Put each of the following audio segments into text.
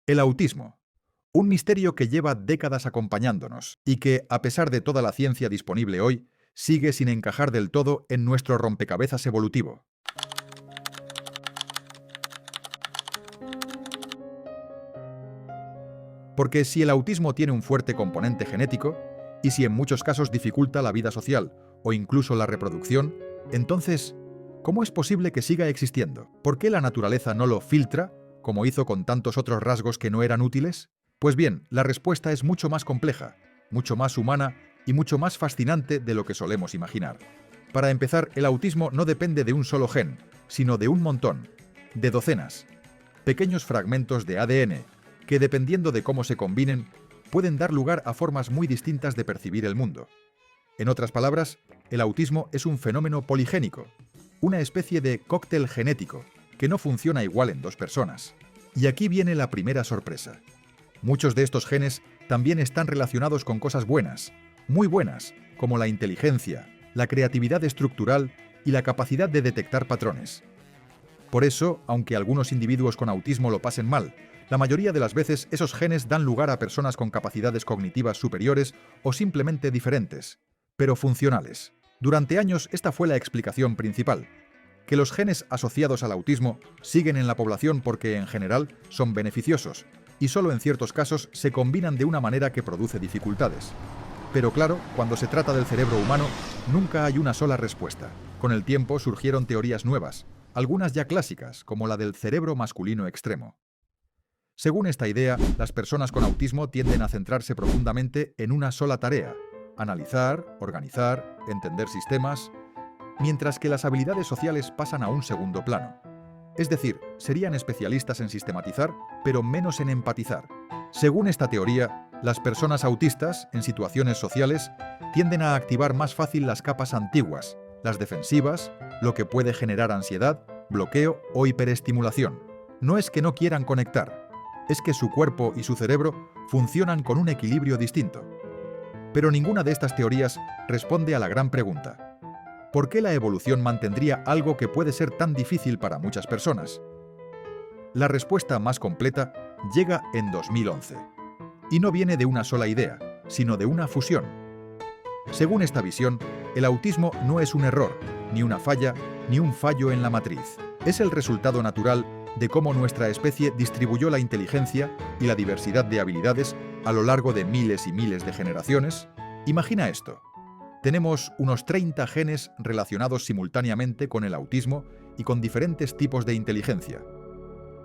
El autismo. Un misterio que lleva décadas acompañándonos y que, a pesar de toda la ciencia disponible hoy, sigue sin encajar del todo en nuestro rompecabezas evolutivo. Porque si el autismo tiene un fuerte componente genético, y si en muchos casos dificulta la vida social o incluso la reproducción, entonces, ¿cómo es posible que siga existiendo? ¿Por qué la naturaleza no lo filtra, como hizo con tantos otros rasgos que no eran útiles? Pues bien, la respuesta es mucho más compleja, mucho más humana y mucho más fascinante de lo que solemos imaginar. Para empezar, el autismo no depende de un solo gen, sino de un montón, de docenas, pequeños fragmentos de ADN, que dependiendo de cómo se combinen, pueden dar lugar a formas muy distintas de percibir el mundo. En otras palabras, el autismo es un fenómeno poligénico, una especie de cóctel genético, que no funciona igual en dos personas. Y aquí viene la primera sorpresa. Muchos de estos genes también están relacionados con cosas buenas, muy buenas, como la inteligencia, la creatividad estructural y la capacidad de detectar patrones. Por eso, aunque algunos individuos con autismo lo pasen mal, la mayoría de las veces esos genes dan lugar a personas con capacidades cognitivas superiores o simplemente diferentes, pero funcionales. Durante años esta fue la explicación principal, que los genes asociados al autismo siguen en la población porque en general son beneficiosos y solo en ciertos casos se combinan de una manera que produce dificultades. Pero claro, cuando se trata del cerebro humano, nunca hay una sola respuesta. Con el tiempo surgieron teorías nuevas, algunas ya clásicas, como la del cerebro masculino extremo. Según esta idea, las personas con autismo tienden a centrarse profundamente en una sola tarea: analizar, organizar, entender sistemas, mientras que las habilidades sociales pasan a un segundo plano. Es decir, serían especialistas en sistematizar, pero menos en empatizar. Según esta teoría, las personas autistas, en situaciones sociales, tienden a activar más fácil las capas antiguas, las defensivas, lo que puede generar ansiedad, bloqueo o hiperestimulación. No es que no quieran conectar, es que su cuerpo y su cerebro funcionan con un equilibrio distinto. Pero ninguna de estas teorías responde a la gran pregunta: ¿por qué la evolución mantendría algo que puede ser tan difícil para muchas personas? La respuesta más completa llega en 2011. Y no viene de una sola idea, sino de una fusión. Según esta visión, el autismo no es un error, ni una falla, ni un fallo en la matriz. Es el resultado natural de cómo nuestra especie distribuyó la inteligencia y la diversidad de habilidades a lo largo de miles y miles de generaciones. Imagina esto. Tenemos unos 30 genes relacionados simultáneamente con el autismo y con diferentes tipos de inteligencia.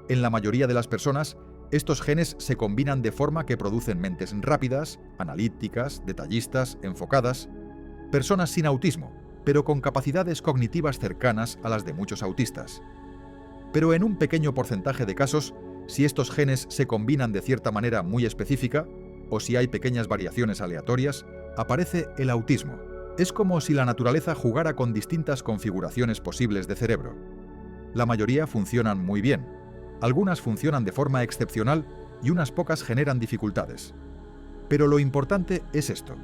En la mayoría de las personas, estos genes se combinan de forma que producen mentes rápidas, analíticas, detallistas, enfocadas. Personas sin autismo, pero con capacidades cognitivas cercanas a las de muchos autistas. Pero en un pequeño porcentaje de casos, si estos genes se combinan de cierta manera muy específica, o si hay pequeñas variaciones aleatorias, aparece el autismo. Es como si la naturaleza jugara con distintas configuraciones posibles de cerebro. La mayoría funcionan muy bien. Algunas funcionan de forma excepcional y unas pocas generan dificultades. Pero lo importante es esto.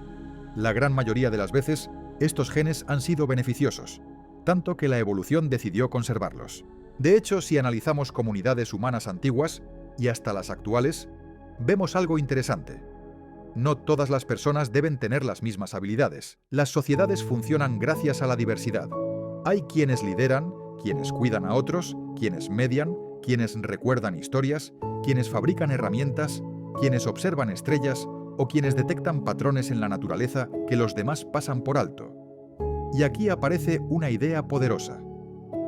La gran mayoría de las veces, estos genes han sido beneficiosos, tanto que la evolución decidió conservarlos. De hecho, si analizamos comunidades humanas antiguas, y hasta las actuales, vemos algo interesante. No todas las personas deben tener las mismas habilidades. Las sociedades funcionan gracias a la diversidad. Hay quienes lideran, quienes cuidan a otros, quienes median, quienes recuerdan historias, quienes fabrican herramientas, quienes observan estrellas o quienes detectan patrones en la naturaleza que los demás pasan por alto. Y aquí aparece una idea poderosa.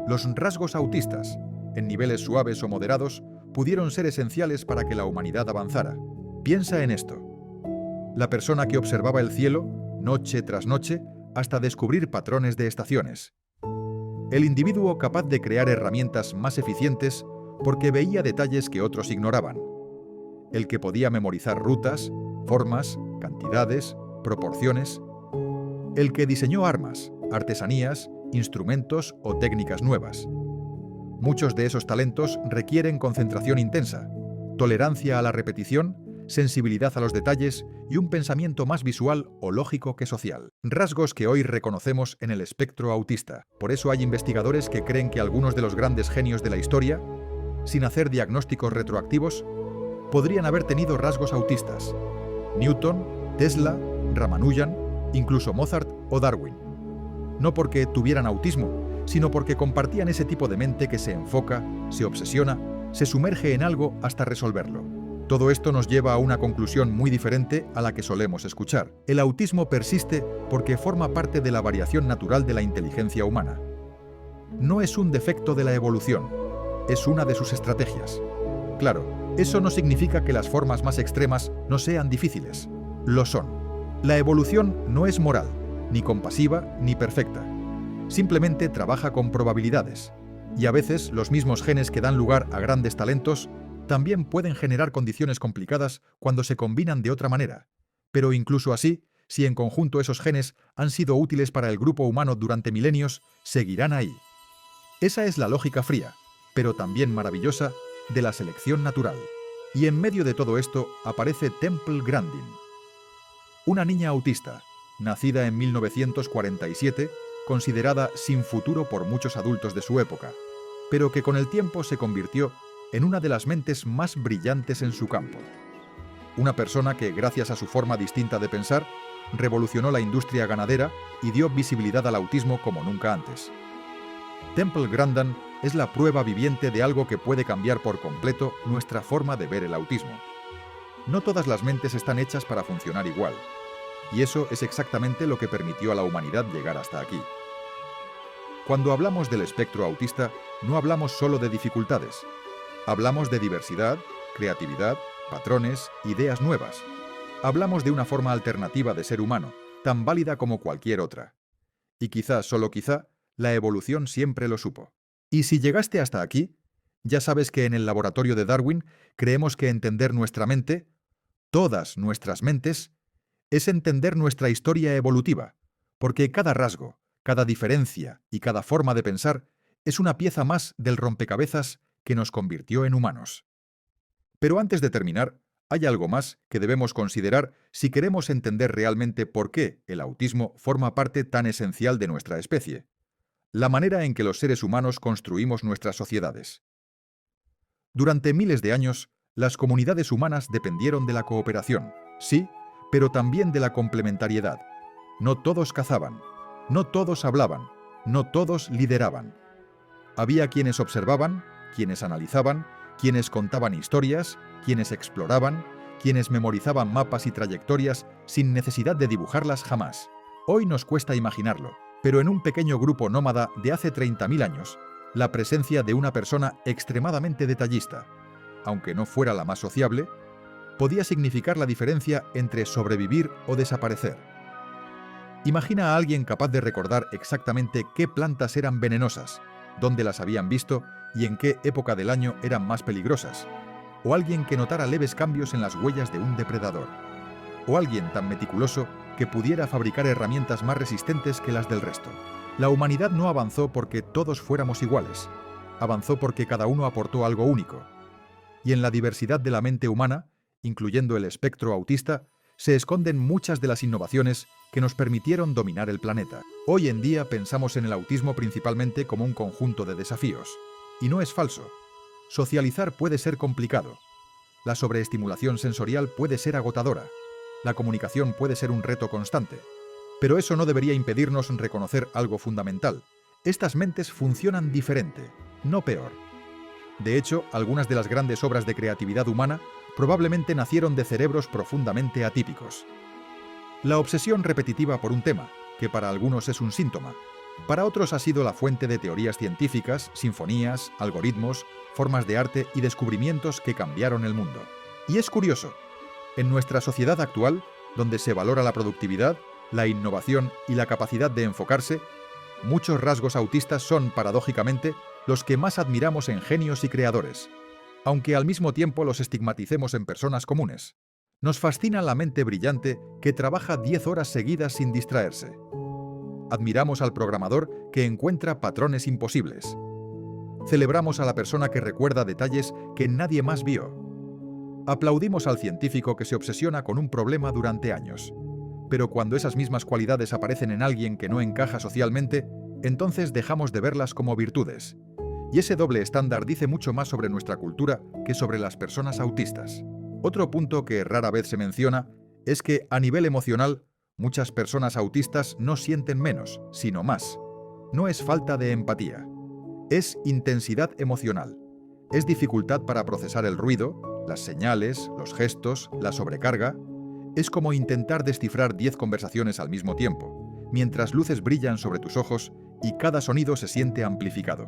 Los rasgos autistas, en niveles suaves o moderados, pudieron ser esenciales para que la humanidad avanzara. Piensa en esto. La persona que observaba el cielo, noche tras noche, hasta descubrir patrones de estaciones. El individuo capaz de crear herramientas más eficientes porque veía detalles que otros ignoraban. El que podía memorizar rutas, formas, cantidades, proporciones. El que diseñó armas, artesanías, instrumentos o técnicas nuevas. Muchos de esos talentos requieren concentración intensa, tolerancia a la repetición, sensibilidad a los detalles y un pensamiento más visual o lógico que social. Rasgos que hoy reconocemos en el espectro autista. Por eso hay investigadores que creen que algunos de los grandes genios de la historia, sin hacer diagnósticos retroactivos, podrían haber tenido rasgos autistas. Newton, Tesla, Ramanujan, incluso Mozart o Darwin. No porque tuvieran autismo, sino porque compartían ese tipo de mente que se enfoca, se obsesiona, se sumerge en algo hasta resolverlo. Todo esto nos lleva a una conclusión muy diferente a la que solemos escuchar. El autismo persiste porque forma parte de la variación natural de la inteligencia humana. No es un defecto de la evolución, es una de sus estrategias. Claro, eso no significa que las formas más extremas no sean difíciles. Lo son. La evolución no es moral, ni compasiva, ni perfecta. Simplemente trabaja con probabilidades. Y a veces los mismos genes que dan lugar a grandes talentos también pueden generar condiciones complicadas cuando se combinan de otra manera. Pero incluso así, si en conjunto esos genes han sido útiles para el grupo humano durante milenios, seguirán ahí. Esa es la lógica fría, pero también maravillosa, de la selección natural. Y en medio de todo esto aparece Temple Grandin, una niña autista, nacida en 1947, considerada sin futuro por muchos adultos de su época, pero que con el tiempo se convirtió en una de las mentes más brillantes en su campo. Una persona que, gracias a su forma distinta de pensar, revolucionó la industria ganadera y dio visibilidad al autismo como nunca antes. Temple Grandin es la prueba viviente de algo que puede cambiar por completo nuestra forma de ver el autismo. No todas las mentes están hechas para funcionar igual, y eso es exactamente lo que permitió a la humanidad llegar hasta aquí. Cuando hablamos del espectro autista, no hablamos solo de dificultades. Hablamos de diversidad, creatividad, patrones, ideas nuevas. Hablamos de una forma alternativa de ser humano, tan válida como cualquier otra. Y quizá, solo quizá, la evolución siempre lo supo. Y si llegaste hasta aquí, ya sabes que en el laboratorio de Darwin creemos que entender nuestra mente, todas nuestras mentes, es entender nuestra historia evolutiva, porque cada rasgo, cada diferencia y cada forma de pensar es una pieza más del rompecabezas que nos convirtió en humanos. Pero antes de terminar, hay algo más que debemos considerar si queremos entender realmente por qué el autismo forma parte tan esencial de nuestra especie: la manera en que los seres humanos construimos nuestras sociedades. Durante miles de años, las comunidades humanas dependieron de la cooperación, sí, pero también de la complementariedad. No todos cazaban, no todos hablaban, no todos lideraban. Había quienes observaban, quienes analizaban, quienes contaban historias, quienes exploraban, quienes memorizaban mapas y trayectorias sin necesidad de dibujarlas jamás. Hoy nos cuesta imaginarlo, pero en un pequeño grupo nómada de hace 30.000 años, la presencia de una persona extremadamente detallista, aunque no fuera la más sociable, podía significar la diferencia entre sobrevivir o desaparecer. Imagina a alguien capaz de recordar exactamente qué plantas eran venenosas, dónde las habían visto y en qué época del año eran más peligrosas, o alguien que notara leves cambios en las huellas de un depredador, o alguien tan meticuloso que pudiera fabricar herramientas más resistentes que las del resto. La humanidad no avanzó porque todos fuéramos iguales, avanzó porque cada uno aportó algo único. Y en la diversidad de la mente humana, incluyendo el espectro autista, se esconden muchas de las innovaciones que nos permitieron dominar el planeta. Hoy en día pensamos en el autismo principalmente como un conjunto de desafíos. Y no es falso. Socializar puede ser complicado. La sobreestimulación sensorial puede ser agotadora. La comunicación puede ser un reto constante. Pero eso no debería impedirnos reconocer algo fundamental. Estas mentes funcionan diferente, no peor. De hecho, algunas de las grandes obras de creatividad humana probablemente nacieron de cerebros profundamente atípicos. La obsesión repetitiva por un tema, que para algunos es un síntoma, para otros ha sido la fuente de teorías científicas, sinfonías, algoritmos, formas de arte y descubrimientos que cambiaron el mundo. Y es curioso, en nuestra sociedad actual, donde se valora la productividad, la innovación y la capacidad de enfocarse, muchos rasgos autistas son, paradójicamente, los que más admiramos en genios y creadores, aunque al mismo tiempo los estigmaticemos en personas comunes. Nos fascina la mente brillante que trabaja 10 horas seguidas sin distraerse. Admiramos al programador que encuentra patrones imposibles. Celebramos a la persona que recuerda detalles que nadie más vio. Aplaudimos al científico que se obsesiona con un problema durante años. Pero cuando esas mismas cualidades aparecen en alguien que no encaja socialmente, entonces dejamos de verlas como virtudes. Y ese doble estándar dice mucho más sobre nuestra cultura que sobre las personas autistas. Otro punto que rara vez se menciona es que a nivel emocional, muchas personas autistas no sienten menos, sino más. No es falta de empatía, es intensidad emocional. Es dificultad para procesar el ruido, las señales, los gestos, la sobrecarga. Es como intentar descifrar 10 conversaciones al mismo tiempo, mientras luces brillan sobre tus ojos y cada sonido se siente amplificado.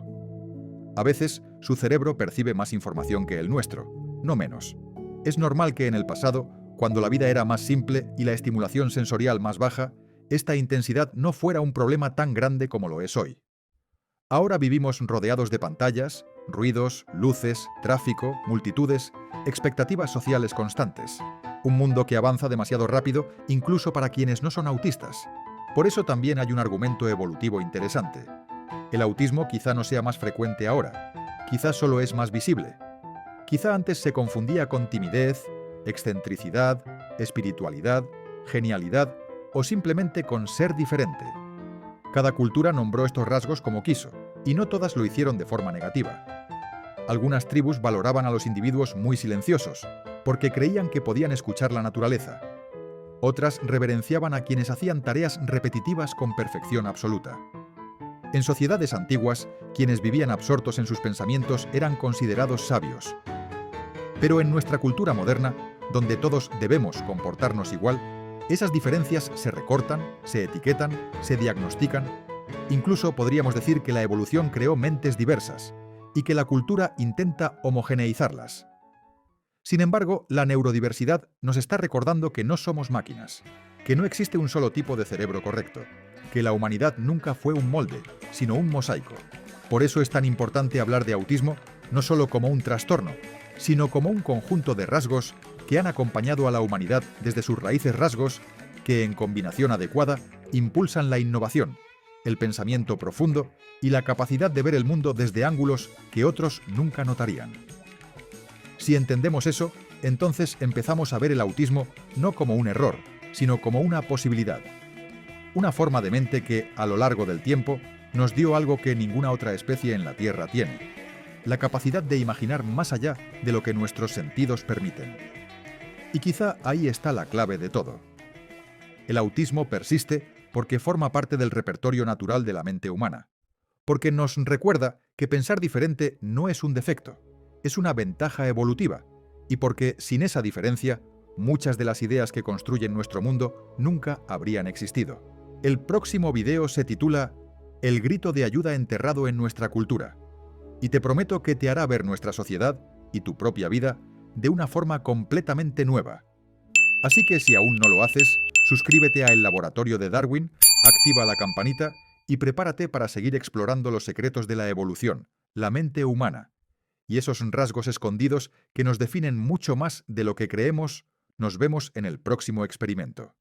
A veces, su cerebro percibe más información que el nuestro, no menos. Es normal que en el pasado, cuando la vida era más simple y la estimulación sensorial más baja, esta intensidad no fuera un problema tan grande como lo es hoy. Ahora vivimos rodeados de pantallas, ruidos, luces, tráfico, multitudes, expectativas sociales constantes. Un mundo que avanza demasiado rápido incluso para quienes no son autistas. Por eso también hay un argumento evolutivo interesante. El autismo quizá no sea más frecuente ahora, quizá solo es más visible. Quizá antes se confundía con timidez, excentricidad, espiritualidad, genialidad o simplemente con ser diferente. Cada cultura nombró estos rasgos como quiso, y no todas lo hicieron de forma negativa. Algunas tribus valoraban a los individuos muy silenciosos, porque creían que podían escuchar la naturaleza. Otras reverenciaban a quienes hacían tareas repetitivas con perfección absoluta. En sociedades antiguas, quienes vivían absortos en sus pensamientos eran considerados sabios. Pero en nuestra cultura moderna, donde todos debemos comportarnos igual, esas diferencias se recortan, se etiquetan, se diagnostican. Incluso podríamos decir que la evolución creó mentes diversas y que la cultura intenta homogeneizarlas. Sin embargo, la neurodiversidad nos está recordando que no somos máquinas, que no existe un solo tipo de cerebro correcto, que la humanidad nunca fue un molde, sino un mosaico. Por eso es tan importante hablar de autismo no solo como un trastorno, sino como un conjunto de rasgos que han acompañado a la humanidad desde sus raíces, rasgos que, en combinación adecuada, impulsan la innovación, el pensamiento profundo y la capacidad de ver el mundo desde ángulos que otros nunca notarían. Si entendemos eso, entonces empezamos a ver el autismo no como un error, sino como una posibilidad. Una forma de mente que, a lo largo del tiempo, nos dio algo que ninguna otra especie en la Tierra tiene: la capacidad de imaginar más allá de lo que nuestros sentidos permiten. Y quizá ahí está la clave de todo. El autismo persiste porque forma parte del repertorio natural de la mente humana, porque nos recuerda que pensar diferente no es un defecto, es una ventaja evolutiva, y porque sin esa diferencia, muchas de las ideas que construyen nuestro mundo nunca habrían existido. El próximo video se titula El grito de ayuda enterrado en nuestra cultura, y te prometo que te hará ver nuestra sociedad y tu propia vida de una forma completamente nueva. Así que si aún no lo haces, suscríbete a El Laboratorio de Darwin, activa la campanita y prepárate para seguir explorando los secretos de la evolución, la mente humana, y esos rasgos escondidos que nos definen mucho más de lo que creemos. Nos vemos en el próximo experimento.